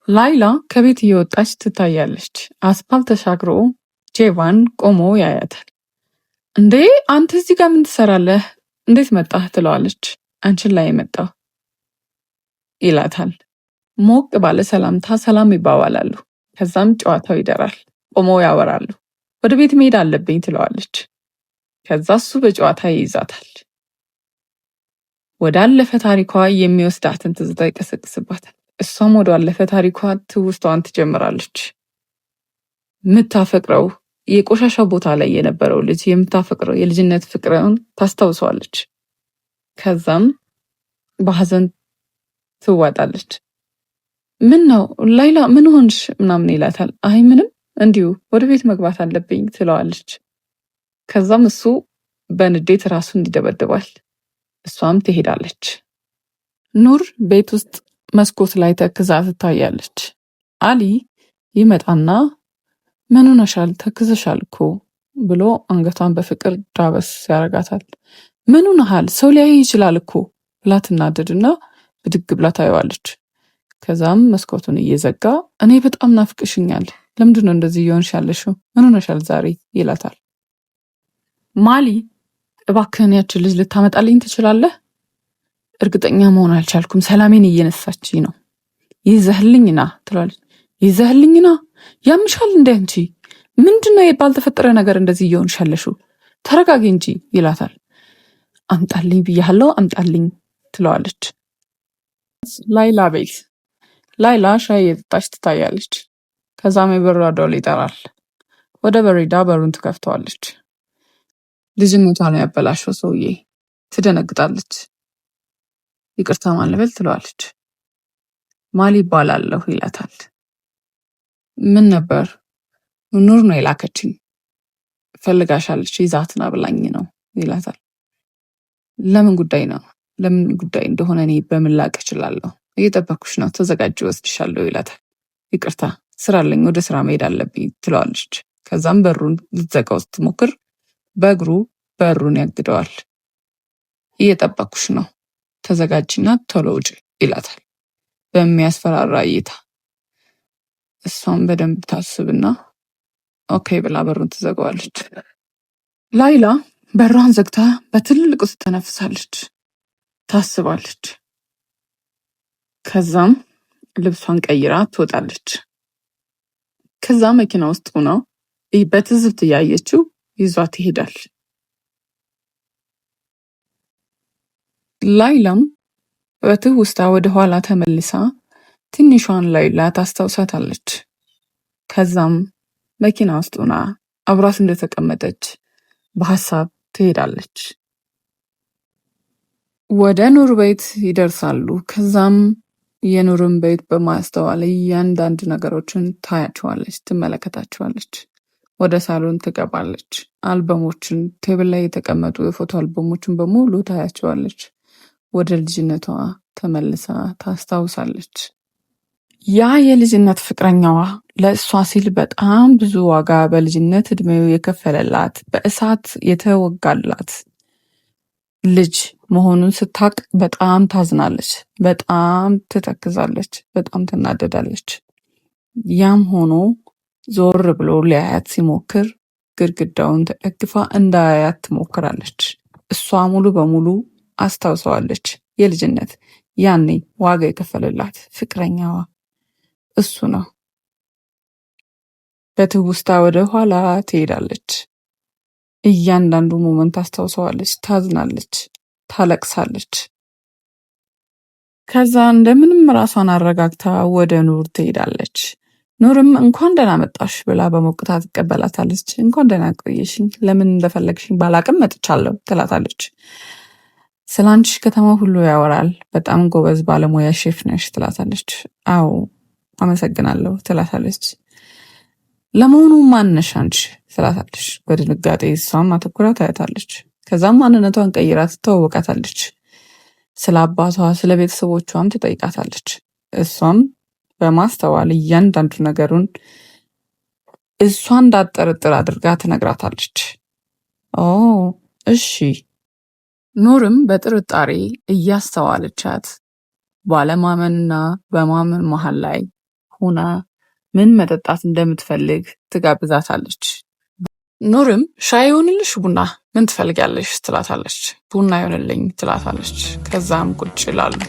ላይላ ከቤት እየወጣች ትታያለች። አስፓልት ተሻግሮ ጄቫን ቆሞ ያያታል። እንዴ አንተ እዚህ ጋር ምን ትሰራለህ? እንዴት መጣህ? ትለዋለች። አንቺን ላይ የመጣው ይላታል። ሞቅ ባለ ሰላምታ ሰላም ይባባላሉ። ከዛም ጨዋታው ይደራል። ቆመው ያወራሉ። ወደ ቤት መሄድ አለብኝ ትለዋለች። ከዛ እሱ በጨዋታ ይይዛታል። ወዳለፈ ታሪኳ የሚወስዳትን ትዝታ ይቀሰቅስባታል። እሷም ወዳለፈ ታሪኳ ትውስታዋን ትጀምራለች። የምታፈቅረው የቆሻሻ ቦታ ላይ የነበረው ልጅ የምታፈቅረው የልጅነት ፍቅርን ታስታውሰዋለች። ከዛም በሐዘን ትዋጣለች። ምን ነው ላይላ ምን ሆንሽ? ምናምን ይላታል። አይ ምንም እንዲሁ ወደ ቤት መግባት አለብኝ ትለዋለች። ከዛም እሱ በንዴት ራሱን ይደበድባል። እሷም ትሄዳለች። ኑር ቤት ውስጥ መስኮት ላይ ተክዛ ትታያለች። አሊ ይመጣና ምን ሆነሻል? ተክዘሻል እኮ ብሎ አንገቷን በፍቅር ዳበስ ያረጋታል። ምን ሆነሃል? ሰው ሊያይ ይችላል እኮ ብላ ትናደድና ብድግ ብላ ታየዋለች። ከዛም መስኮቱን እየዘጋ እኔ በጣም ናፍቅሽኛል፣ ለምንድን ነው እንደዚህ እየሆንሽ ያለሽው? ምን ሆነሻል ዛሬ ይላታል። ማሊ እባክህን ያችን ልጅ ልታመጣልኝ ትችላለህ? እርግጠኛ መሆን አልቻልኩም፣ ሰላሜን እየነሳችኝ ነው። ይዘህልኝ ና ትላለች። ይዘህልኝ ና? ያምሻል እንደ አንቺ ምንድነው ባልተፈጠረ ነገር እንደዚህ እየሆንሽ ያለሽው? ተረጋጊ እንጂ ይላታል። አምጣልኝ ብያለሁ አምጣልኝ ትለዋለች። ላይላ ቤት ላይላ ሻይ እየጠጣች ትታያለች። ከዛም የበሩ ደወል ይጠራል። ወደ በሬዳ በሩን ትከፍተዋለች። ልጅነቷን ያበላሸው ሰውዬ ትደነግጣለች። ይቅርታ ማለበል ትለዋለች። ማሊ ይባላለሁ ይላታል። ምን ነበር? ኑር ነው የላከችኝ፣ ፈልጋሻለች ይዛትና ብላኝ ነው ይላታል። ለምን ጉዳይ ነው? ለምን ጉዳይ እንደሆነ እኔ በምን ላቅ እችላለሁ? እየጠበኩሽ ነው፣ ተዘጋጅ ወስድሻለሁ ይላታል። ይቅርታ ስራ አለኝ፣ ወደ ስራ መሄድ አለብኝ ትለዋለች። ከዛም በሩን ልትዘጋው ስትሞክር በእግሩ በሩን ያግደዋል። እየጠበኩሽ ነው፣ ተዘጋጅና ቶሎ ውጪ ይላታል በሚያስፈራራ እይታ። እሷም በደንብ ታስብና ኦኬ ብላ በሩን ትዘጋዋለች። ላይላ በሯን ዘግታ በትልቁ ትተነፍሳለች፣ ታስባለች። ከዛም ልብሷን ቀይራ ትወጣለች። ከዛ መኪና ውስጥ ሆና በትዝብት እያየችው ይዟት ይሄዳል። ላይላም በትውስታ ወደ ኋላ ተመልሳ ትንሿን ላይላ ታስታውሳታለች። ከዛም መኪና ውስጥ ሆና አብሯት እንደተቀመጠች በሀሳብ ትሄዳለች። ወደ ኑር ቤት ይደርሳሉ። ከዛም የኑርን ቤት በማስተዋል እያንዳንዱ ነገሮችን ታያቸዋለች፣ ትመለከታቸዋለች። ወደ ሳሎን ትገባለች። አልበሞችን ቴብል ላይ የተቀመጡ የፎቶ አልበሞችን በሙሉ ታያቸዋለች። ወደ ልጅነቷ ተመልሳ ታስታውሳለች። ያ የልጅነት ፍቅረኛዋ ለእሷ ሲል በጣም ብዙ ዋጋ በልጅነት እድሜው የከፈለላት በእሳት የተወጋላት ልጅ መሆኑን ስታቅ በጣም ታዝናለች፣ በጣም ትተክዛለች፣ በጣም ትናደዳለች። ያም ሆኖ ዞር ብሎ ሊያያት ሲሞክር ግድግዳውን ተደግፋ እንዳያያት ትሞክራለች። እሷ ሙሉ በሙሉ አስታውሰዋለች። የልጅነት ያኔ ዋጋ የከፈለላት ፍቅረኛዋ እሱ ነው። በትውስታ ወደ ኋላ ትሄዳለች። እያንዳንዱ ሞመንት አስታውሰዋለች። ታዝናለች፣ ታለቅሳለች። ከዛ እንደምንም ራሷን አረጋግታ ወደ ኑር ትሄዳለች። ኑርም እንኳን ደህና መጣሽ ብላ በሞቅታ ትቀበላታለች። እንኳን ደህና ቆየሽኝ፣ ለምን እንደፈለግሽኝ ባላቅም መጥቻለሁ ትላታለች። ስላንቺ ከተማ ሁሉ ያወራል፣ በጣም ጎበዝ ባለሙያ ሼፍ ነሽ ትላታለች። አዎ አመሰግናለሁ ትላታለች። ለመሆኑ ማንነሽ አንቺ ትላታለች። በድንጋጤ እሷም አተኩራ ታያታለች። ከዛም ማንነቷን ቀይራ ትተዋወቃታለች። ስለ አባቷ ስለ ቤተሰቦቿም ትጠይቃታለች። እሷም በማስተዋል እያንዳንዱ ነገሩን እሷ እንዳትጠረጥር አድርጋ ትነግራታለች። ኦ እሺ ኑርም በጥርጣሬ እያስተዋለቻት ባለማመንና በማመን መሃል ላይ ሆና ምን መጠጣት እንደምትፈልግ ትጋብዛታለች። ኑርም ሻይ ይሆንልሽ ቡና ምን ትፈልጊያለሽ ትላታለች። ቡና ይሆንልኝ ትላታለች። ከዛም ቁጭ ይላሉ።